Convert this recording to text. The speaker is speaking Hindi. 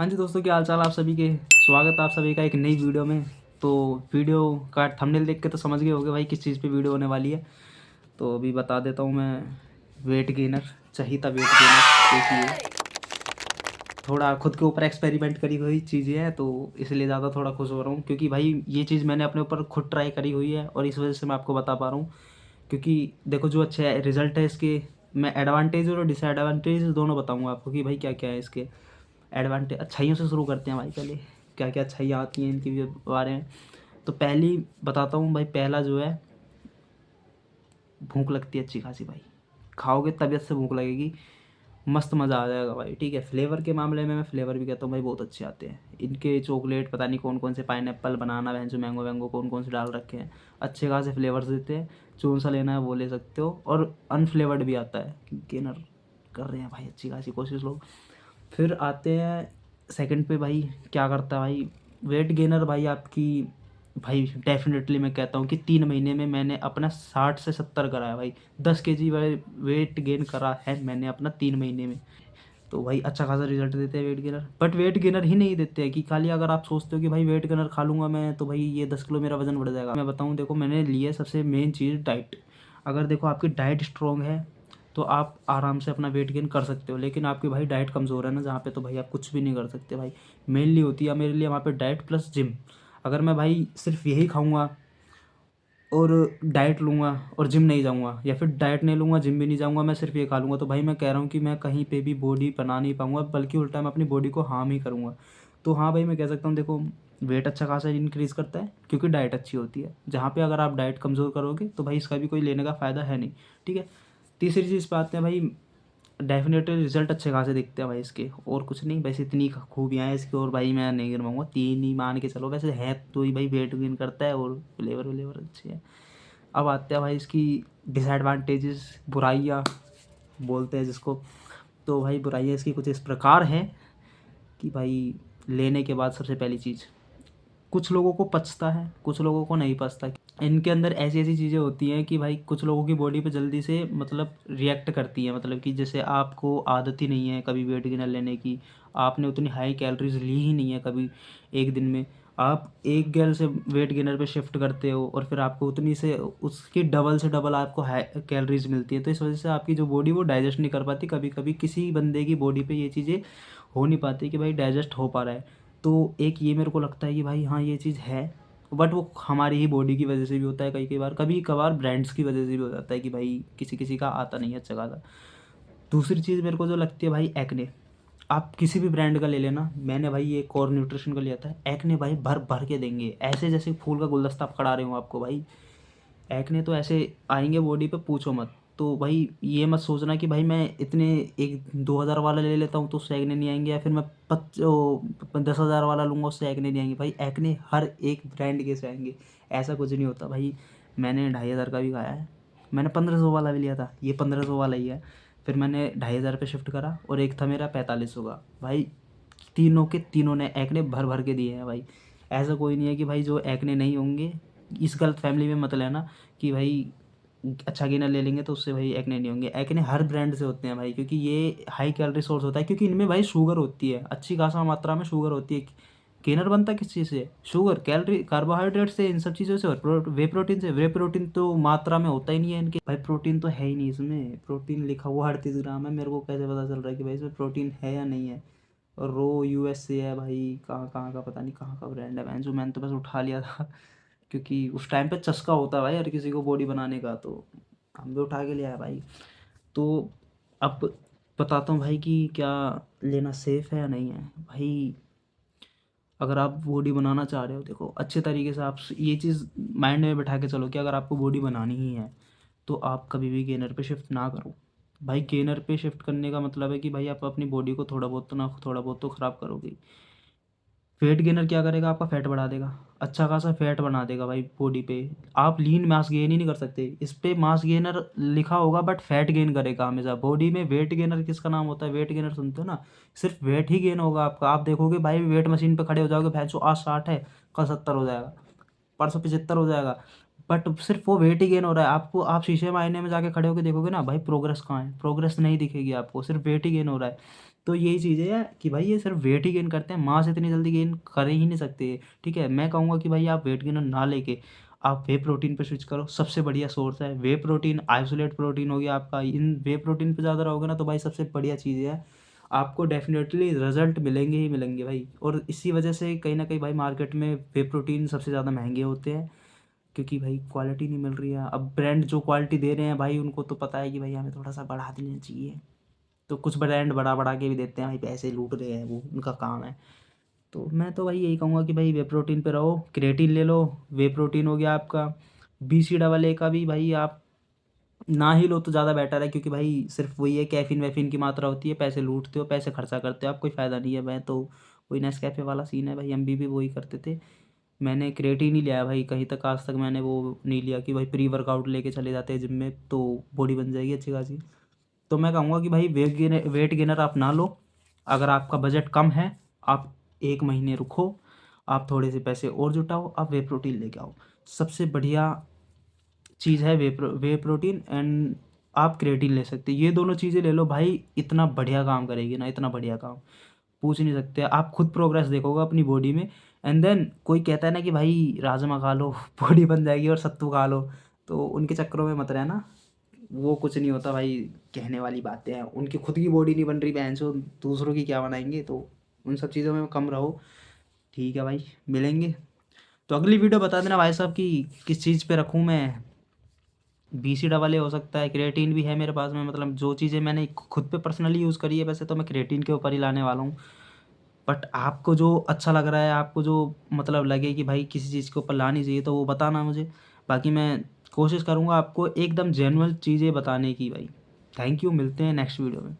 हाँ जी दोस्तों, क्या हाल चाल आप सभी के। स्वागत है आप सभी का एक नई वीडियो में। तो वीडियो का थंबनेल देख के तो समझ गए होंगे भाई किस चीज़ पे वीडियो होने वाली है। तो अभी बता देता हूँ मैं। वेट गेनर चाहिए था, वेट गेनर देखिए। थोड़ा खुद के ऊपर एक्सपेरिमेंट करी हुई चीज़ें हैं तो इसलिए ज़्यादा थोड़ा खुश हो रहा हूँ, क्योंकि भाई ये चीज़ मैंने अपने ऊपर खुद ट्राई करी हुई है और इस वजह से मैं आपको बता पा रहा हूँ। क्योंकि देखो जो अच्छे रिजल्ट है इसके, मैं एडवांटेज और डिसएडवांटेज दोनों बताऊँगा आपको कि भाई क्या क्या है इसके। एडवांटेज, अच्छाइयों से शुरू करते हैं भाई। पहले क्या क्या अच्छाइयाँ आती हैं इनके भी बारे में। तो पहली बताता हूँ भाई। पहला जो है, भूख लगती है अच्छी खासी भाई। खाओगे तबीयत से भूख लगेगी, मस्त मज़ा आ जाएगा भाई। ठीक है, फ्लेवर के मामले में मैं फ्लेवर भी कहता हूँ भाई बहुत अच्छे आते हैं इनके। चॉकलेट पता नहीं कौन कौन से, पाइनएप्पल, बनाना, वेंजो, मैंगो वैंगो कौन कौन से डाल रखे हैं। अच्छे खासे फ्लेवर्स देते हैं। जो सा लेना है वो ले सकते हो, और अनफ्लेवर्ड भी आता है। गेनर कर रहे हैं भाई अच्छी खासी कोशिश लोग। फिर आते हैं सेकंड पे भाई। क्या करता है भाई वेट गेनर भाई आपकी। भाई डेफिनेटली मैं कहता हूँ कि 3 महीने में मैंने अपना 60 से 70 करा है भाई। 10 kg वेट गेन करा है मैंने अपना 3 महीने में। तो भाई अच्छा खासा रिजल्ट देते हैं weight gainer. But weight gainer ही नहीं देते हैं कि खाली अगर आप सोचते हो कि भाई वेट गेनर खा लूँगा मैं तो भाई ये 10 किलो मेरा वजन बढ़ जाएगा। मैं बताऊँ, देखो मैंने लिए सबसे मेन चीज़ डाइट। अगर देखो आपकी डाइट स्ट्रॉन्ग है तो आप आराम से अपना वेट गेन कर सकते हो। लेकिन आपकी भाई डाइट कमज़ोर है ना, जहाँ पे तो भाई आप कुछ भी नहीं कर सकते भाई। मेनली होती है मेरे लिए वहाँ पे डाइट प्लस जिम। अगर मैं भाई सिर्फ यही खाऊंगा और डाइट लूँगा और जिम नहीं जाऊँगा, या फिर डाइट नहीं लूँगा जिम भी नहीं जाऊँगा, मैं सिर्फ ये खा लूँगा, तो भाई मैं कह रहा हूँ कि मैं कहीं पे भी बॉडी बना नहीं पाऊँगा, बल्कि उल्टा मैं अपनी बॉडी को हार्म ही करूँगा। तो हाँ भाई, मैं कह सकता हूँ देखो, वेट अच्छा खासा इंक्रीज़ करता है क्योंकि डाइट अच्छी होती है। जहाँ पे अगर आप डाइट कमज़ोर करोगे तो भाई इसका भी कोई लेने का फ़ायदा है नहीं। ठीक है। तीसरी चीज़ पे आते हैं भाई। डेफिनेटली रिजल्ट अच्छे खासे दिखते हैं भाई इसके, और कुछ नहीं, बस इतनी खूबियाँ हैं इसकी। और भाई मैं नहीं गिनवाऊंगा, 3 ही मान के चलो। वैसे है तो ही भाई, वेट गेन करता है और फ्लेवर व्लेवर अच्छे है। अब आते हैं भाई इसकी डिसएडवांटेजेस, बुराइयाँ बोलते हैं जिसको। तो भाई बुराइयाँ इसकी कुछ इस प्रकार हैं कि भाई लेने के बाद सबसे पहली चीज़, कुछ लोगों को पचता है, कुछ लोगों को नहीं पचता। इनके अंदर ऐसी ऐसी चीज़ें होती हैं कि भाई कुछ लोगों की बॉडी पे जल्दी से मतलब रिएक्ट करती है। मतलब कि जैसे आपको आदत ही नहीं है कभी वेट गेनर लेने की, आपने उतनी हाई कैलोरीज ली ही नहीं है कभी एक दिन में, आप एक गेल से वेट गेनर पे शिफ्ट करते हो और फिर आपको उतनी से उसकी डबल से डबल आपको हाई कैलोरीज मिलती है। तो इस वजह से आपकी जो बॉडी वो डाइजेस्ट नहीं कर पाती। कभी कभी किसी बंदे की बॉडी पे ये चीज़ें हो नहीं पाती कि भाई डाइजेस्ट हो पा रहा है। तो एक ये मेरे को लगता है कि भाई हाँ ये चीज़ है। बट वो हमारी ही बॉडी की वजह से भी होता है, कई कई बार, कभी कभार ब्रांड्स की वजह से भी हो जाता है कि भाई किसी किसी का आता नहीं है अच्छा खासा। दूसरी चीज़ मेरे को जो लगती है भाई, एक्ने। आप किसी भी ब्रांड का ले लेना, मैंने भाई ये कोर न्यूट्रिशन का लिया था। एक्ने भाई भर भर के देंगे, ऐसे जैसे फूल का गुलदस्ता पकड़ा रहे हो आपको भाई। एक्ने तो ऐसे आएंगे बॉडी पे, पूछो मत। तो भाई ये मत सोचना कि भाई मैं इतने 1-2 हज़ार वाला ले लेता हूँ तो उससे एक्ने नहीं आएंगे, या फिर मैं 10,000 वाला लूँगा उससे एक्ने नहीं आएंगे। भाई एक्ने हर एक ब्रांड के से आएंगे, ऐसा कुछ नहीं होता भाई। मैंने 2,500 का भी खाया है, मैंने 1,500 वाला भी लिया था, ये 1,500 वाला ही है। फिर मैंने 2,500 पे शिफ्ट करा, और एक था मेरा 4500 का भाई। तीनों के तीनों ने एक्ने भर भर के दिए हैं भाई। ऐसा कोई नहीं है कि भाई जो एक्ने नहीं होंगे, इस गलत फैमिली में मत लेना कि भाई अच्छा गेनर ले लेंगे तो उससे भाई एक्ने नहीं होंगे। एक्ने हर ब्रांड से होते हैं भाई, क्योंकि ये हाई कैलोरी सोर्स होता है, क्योंकि इनमें भाई शुगर होती है, अच्छी खासा मात्रा में शुगर होती है। गेनर बनता किस चीज़ से? शुगर, कैलोरी, कार्बोहाइड्रेट से, इन सब चीज़ों से। और वे प्रोटीन से। वे प्रोटीन तो मात्रा में होता ही नहीं है इनके भाई। प्रोटीन तो है ही नहीं इसमें। प्रोटीन लिखा हुआ 38 ग्राम है, मेरे को कैसे पता चल रहा है कि भाई इसमें प्रोटीन है या नहीं है? और रो यूएस से है भाई, कहाँ कहाँ का पता नहीं, कहाँ का ब्रांड है जो, मैंने तो बस उठा लिया था क्योंकि उस टाइम पे चस्का होता है भाई हर किसी को बॉडी बनाने का, तो हम भी उठा के ले आए भाई। तो अब बताता हूँ भाई कि क्या लेना सेफ़ है या नहीं है भाई। अगर आप बॉडी बनाना चाह रहे हो, देखो अच्छे तरीके से आप ये चीज़ माइंड में बैठा के चलो कि अगर आपको बॉडी बनानी ही है तो आप कभी भी गेनर पे शिफ्ट ना करो भाई। गेनर पे शिफ्ट करने का मतलब है कि भाई आप अपनी बॉडी को थोड़ा बहुत तो ना, थोड़ा बहुत तो ख़राब करोगे। वेट गेनर क्या करेगा? आपका फैट बढ़ा देगा, अच्छा खासा फैट बना देगा भाई बॉडी पे। आप लीन मास गेन ही नहीं कर सकते। इस पे मास गेनर लिखा होगा बट फैट गेन करेगा हमेशा बॉडी में। वेट गेनर किसका नाम होता है? वेट गेनर सुनते हो ना, सिर्फ वेट ही गेन होगा आपका। आप देखोगे भाई वेट मशीन पे खड़े हो जाओगे, भैंसो आज 60 है, कल 70 हो जाएगा, परसों 75 हो जाएगा, बट सिर्फ वो वेट ही गेन हो रहा है आपको। आप शीशे में आईने में जाके खड़े होकर देखोगे ना भाई, प्रोग्रेस कहाँ है? प्रोग्रेस नहीं दिखेगी आपको, सिर्फ वेट ही गेन हो रहा है। तो यही चीज़ें है कि भाई ये सिर्फ वेट ही गेन करते हैं, मास इतनी जल्दी गेन कर ही नहीं सकते, ठीक है। मैं कहूँगा कि भाई आप वेट गेनर ना लेके आप वे प्रोटीन पे स्विच करो, सबसे बढ़िया सोर्स है वे प्रोटीन। आइसोलेट प्रोटीन हो गया आपका, इन वे प्रोटीन पे ज़्यादा रहोगे ना तो भाई सबसे बढ़िया चीज़ है, आपको डेफिनेटली रिजल्ट मिलेंगे ही मिलेंगे भाई। और इसी वजह से कहीं ना कहीं भाई मार्केट में वे प्रोटीन सबसे ज़्यादा महंगे होते हैं, क्योंकि भाई क्वालिटी नहीं मिल रही है। अब ब्रांड जो क्वालिटी दे रहे हैं भाई उनको तो पता है कि भाई हमें थोड़ा सा बढ़ा देना चाहिए, तो कुछ ब्रांड बढ़ा बढ़ा के भी देते हैं भाई, पैसे लूट रहे हैं, वो उनका काम है। तो मैं तो भाई यही कहूँगा कि भाई वे प्रोटीन पे रहो, क्रिएटिन ले लो। वे प्रोटीन हो गया आपका, BCAA का भी भाई आप ना ही लो तो ज़्यादा बेटर है, क्योंकि भाई सिर्फ वही है, कैफीन वैफीन की मात्रा होती है, पैसे लूटते हो, पैसे खर्चा करते हो आप, कोई फ़ायदा नहीं है। मैं तो वही नेस्कैफ़े वाला सीन है भाई, हम भी वही करते थे। मैंने क्रिएटिन ही लिया भाई, कहीं तक आज तक मैंने वो नहीं लिया कि भाई प्री वर्कआउट लेके चले जाते हैं जिम में तो बॉडी बन जाएगी अच्छी खासी। तो मैं कहूँगा कि भाई वेट गेनर आप ना लो। अगर आपका बजट कम है, आप 1 महीने रुको, आप थोड़े से पैसे और जुटाओ, आप वे प्रोटीन लेके आओ। सबसे बढ़िया चीज़ है वे प्रोटीन, एंड आप क्रिएटिन ले सकते हैं। ये दोनों चीज़ें ले लो भाई, इतना बढ़िया काम करेगी ना, इतना बढ़िया काम पूछ नहीं सकते। आप खुद प्रोग्रेस देखोगे अपनी बॉडी में। एंड देन कोई कहता है ना कि भाई राजमा खा लो बॉडी बन जाएगी और सत्तू खा लो, तो उनके चक्करों में मत रहना, वो कुछ नहीं होता भाई, कहने वाली बातें हैं। उनकी खुद की बॉडी नहीं बन रही बहनचोद, दूसरों की क्या बनाएंगे, तो उन सब चीज़ों में कम रहो, ठीक है भाई। मिलेंगे तो अगली वीडियो बता देना भाई साहब कि किस चीज़ पे रखूँ मैं। BCAA हो सकता है, क्रिएटिन भी है मेरे पास में, मतलब जो चीज़ें मैंने खुद पे पर्सनली यूज़ करी है, वैसे तो मैं क्रिएटिन के ऊपर ही लाने वाला हूँ। बट आपको जो अच्छा लग रहा है, आपको जो मतलब लगे कि भाई किसी चीज़ के ऊपर लानी चाहिए, तो वो बताना मुझे। बाकी मैं कोशिश करूँगा आपको एकदम जेन्युइन चीज़ें बताने की भाई। थैंक यू, मिलते हैं नेक्स्ट वीडियो में।